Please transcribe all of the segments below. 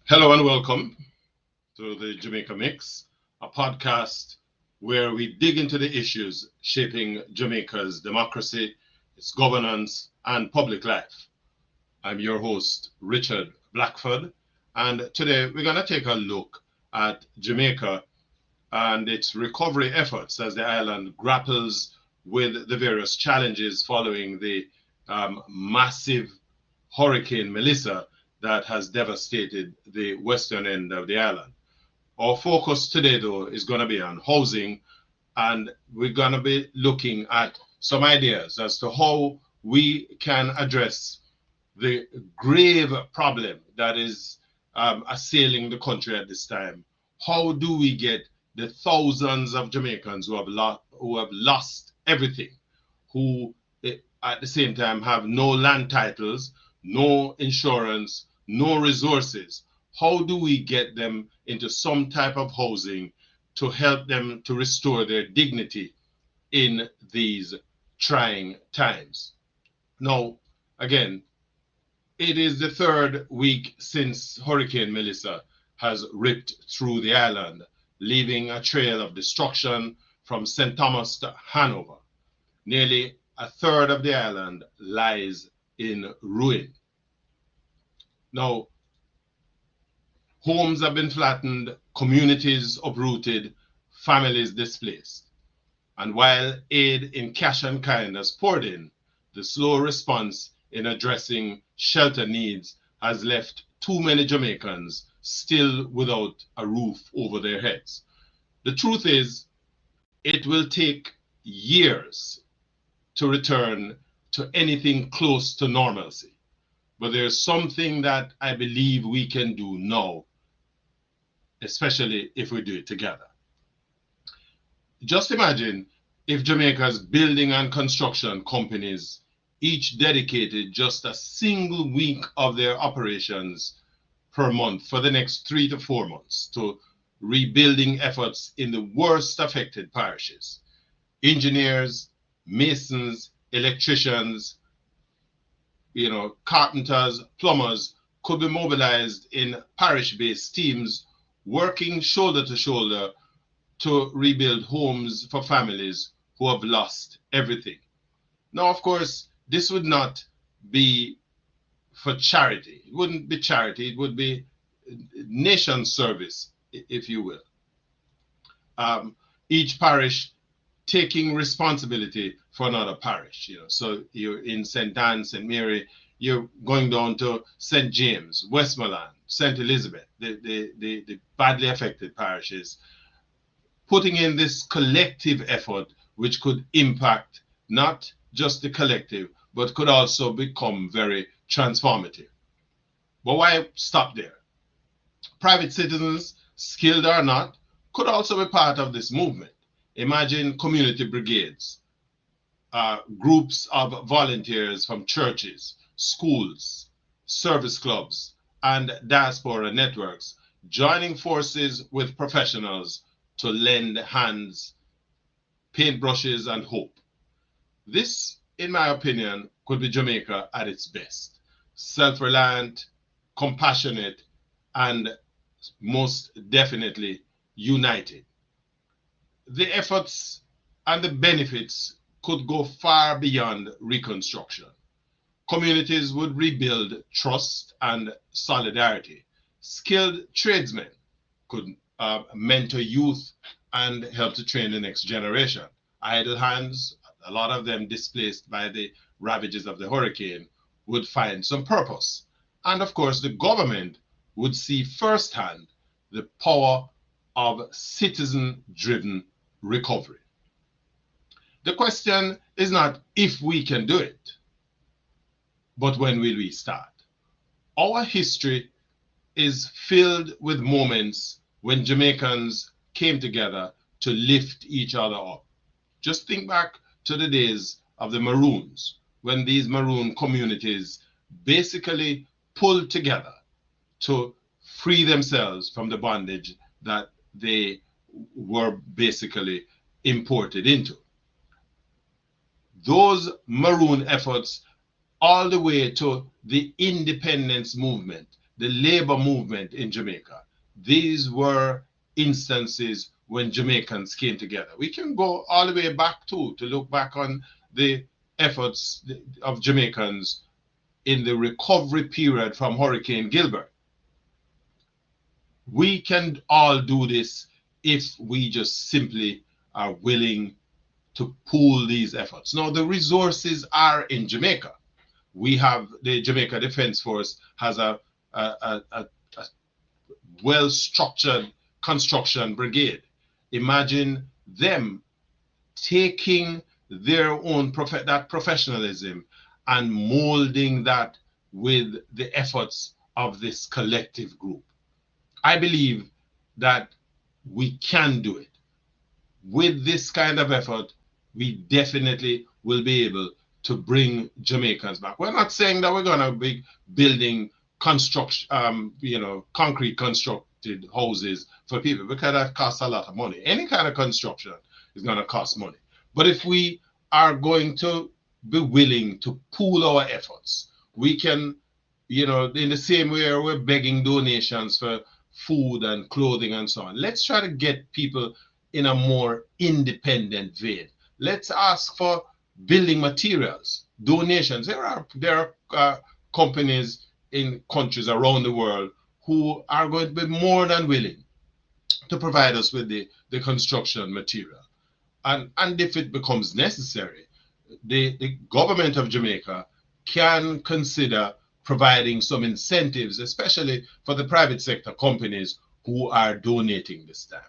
Hello and welcome to the Jamaica Mix, a podcast where we dig into the issues shaping Jamaica's democracy, its governance, and public life. I'm your host, Richard Blackford, and today we're going to take a look at Jamaica and its recovery efforts as the island grapples with the various challenges following the massive Hurricane Melissa that has devastated the western end of the island. Our focus today, though, is going to be on housing, and we're going to be looking at some ideas as to how we can address the grave problem that is assailing the country at this time. How do we get the thousands of Jamaicans who have lost everything, who at the same time have no land titles, no insurance, no resources? How do we get them into some type of housing to help them to restore their dignity in these trying times? Now, again, it is the third week since Hurricane Melissa has ripped through the island, leaving a trail of destruction from St. Thomas to Hanover. Nearly a third of the island lies in ruin. Now, homes have been flattened, communities uprooted, families displaced. And while aid in cash and kind has poured in, the slow response in addressing shelter needs has left too many Jamaicans still without a roof over their heads. The truth is, it will take years to return to anything close to normalcy. But there's something that I believe we can do now, especially if we do it together. Just imagine if Jamaica's building and construction companies each dedicated just a single week of their operations per month for the next 3 to 4 months to rebuilding efforts in the worst affected parishes. Engineers, masons, electricians, carpenters, plumbers could be mobilized in parish-based teams working shoulder to shoulder to rebuild homes for families who have lost everything. Now, of course, this would not be for charity. It wouldn't be charity. It would be nation service, if you will. Each parish taking responsibility for another parish. So you're in St. Anne, St. Mary, you're going down to St. James, Westmoreland, St. Elizabeth, the badly affected parishes, putting in this collective effort which could impact not just the collective, but could also become very transformative. But why stop there? Private citizens, skilled or not, could also be part of this movement. Imagine community brigades, groups of volunteers from churches, schools, service clubs, and diaspora networks joining forces with professionals to lend hands, paintbrushes, and hope. This, in my opinion, could be Jamaica at its best. Self-reliant, compassionate, and most definitely united. The efforts and the benefits could go far beyond reconstruction. Communities would rebuild trust and solidarity. Skilled tradesmen could mentor youth and help to train the next generation. Idle hands, a lot of them displaced by the ravages of the hurricane, would find some purpose. And of course, the government would see firsthand the power of citizen-driven recovery. The question is not if we can do it, but when will we start? Our history is filled with moments when Jamaicans came together to lift each other up. Just think back to the days of the Maroons, when these Maroon communities basically pulled together to free themselves from the bondage that they were basically imported into. Those Maroon efforts all the way to the independence movement the labor movement in Jamaica. These were instances when Jamaicans came together. We can go all the way back to look back on the efforts of Jamaicans in the recovery period from Hurricane Gilbert. We can all do this if we just simply are willing to pool these efforts. Now, the resources are in Jamaica. We have the Jamaica Defense Force has a well-structured construction brigade. Imagine them taking their own that professionalism and molding that with the efforts of this collective group. I believe that we can do it. With this kind of effort, we definitely will be able to bring Jamaicans back. We're not saying that we're going to be building construction, concrete constructed houses for people, because that costs a lot of money. Any kind of construction is going to cost money. But if we are going to be willing to pool our efforts, we can, in the same way we're begging donations for food and clothing and so on. Let's try to get people in a more independent vein. Let's ask for building materials, donations. There are companies in countries around the world who are going to be more than willing to provide us with the construction material. And if it becomes necessary, the government of Jamaica can consider providing some incentives, especially for the private sector companies who are donating this time.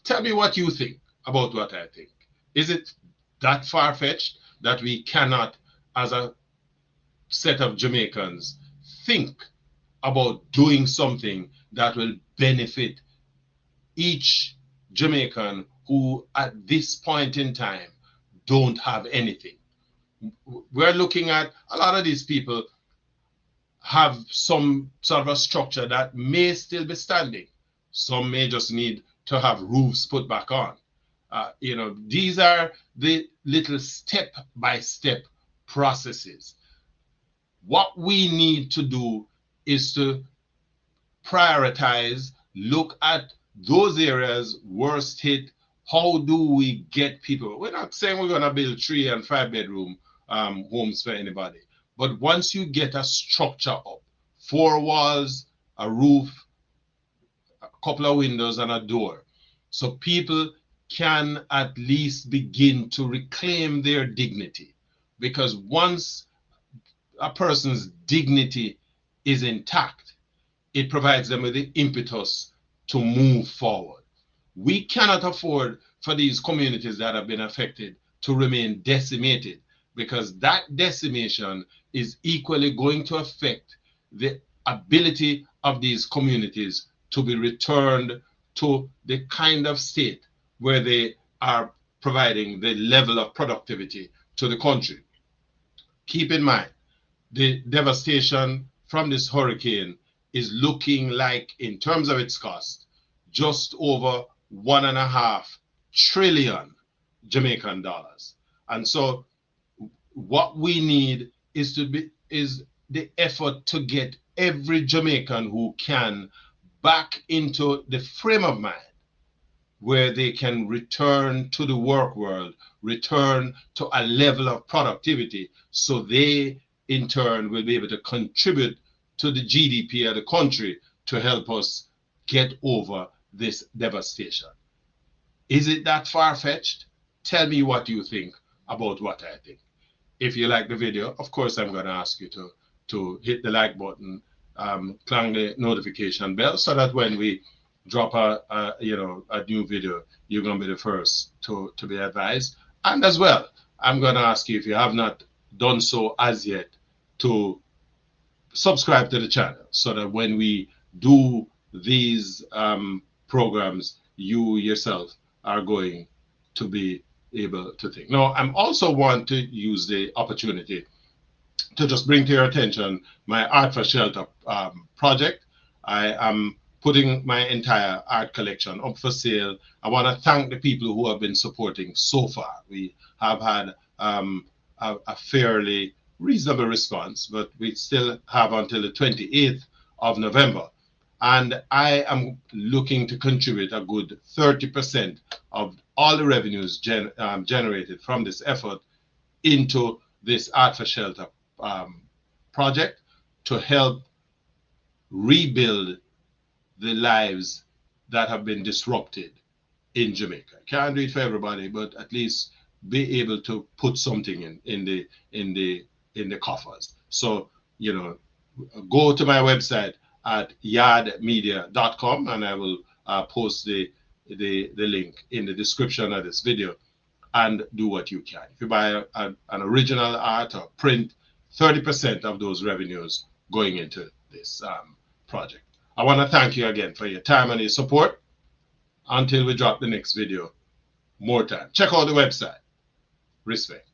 Tell me what you think about what I think. Is it that far-fetched that we cannot, as a set of Jamaicans, think about doing something that will benefit each Jamaican who at this point in time don't have anything? We're looking at a lot of these people have some sort of a structure that may still be standing. Some may just need to have roofs put back on. These are the little step-by-step processes. What we need to do is to prioritize, look at those areas worst hit. How do we get people? We're not saying we're going to build 3 and 5 bedroom homes for anybody. But once you get a structure up, 4 walls, a roof, a couple of windows and a door, so people can at least begin to reclaim their dignity. Because once a person's dignity is intact, it provides them with the impetus to move forward. We cannot afford for these communities that have been affected to remain decimated, because that decimation is equally going to affect the ability of these communities to be returned to the kind of state where they are providing the level of productivity to the country. Keep in mind, the devastation from this hurricane is looking like, in terms of its cost, just over $1.5 trillion Jamaican dollars. And so what we need is the effort to get every Jamaican who can back into the frame of mind where they can return to the work world, return to a level of productivity, so they in turn will be able to contribute to the GDP of the country to help us get over this devastation. Is it that far-fetched? Tell me what you think about what I think. If you like the video, of course, I'm going to ask you to hit the like button, clang the notification bell, so that when we drop a new video, you're going to be the first to be advised. And as well, I'm going to ask you, if you have not done so as yet, to subscribe to the channel, so that when we do these programs, you yourself are going to be able to think. Now, I also want to use the opportunity to just bring to your attention my Art for Shelter project. I am putting my entire art collection up for sale. I want to thank the people who have been supporting so far. We have had a fairly reasonable response, but we still have until the 28th of November. And I am looking to contribute a good 30% of all the revenues generated from this effort into this Art for Shelter project to help rebuild the lives that have been disrupted in Jamaica. Can't do it for everybody, but at least be able to put something in the coffers. So, you know, go to my website at yardmedia.com, and I will post the link in the description of this video, and do what you can. If you buy an original art or print, 30% of those revenues going into this project. I want to thank you again for your time and your support. Until we drop the next video, more time. Check out the website. Respect.